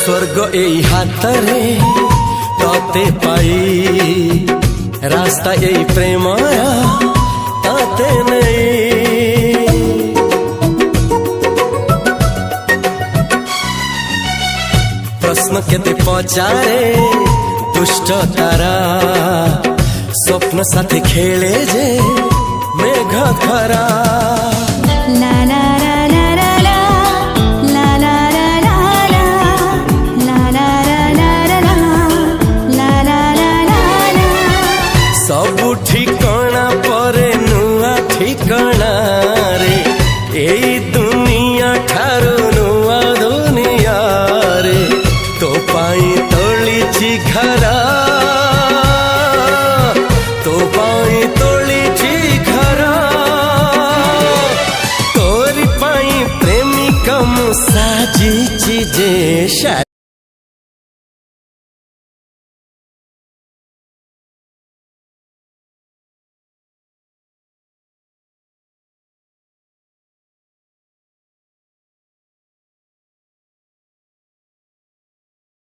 स्वर्ग एई हातरे तते पाई रास्ता एई प्रेमया ताते नहीं। प्रश्न केते पचारे दुष्ट तारा स्वप्न साथी खेले जे मेघ खरा। ला ला ला ला ला ला ला ला ला ला ला ला ला ला ला। सबु ठिकाना परे नुआ ठिकाना रे एई दुनिया ठारू नुआ दुनिया रे। तो पाई तोलिछि घरा तो पाई तोलिछि घरा तोरी पाई प्रेमिका मु साजिछि जे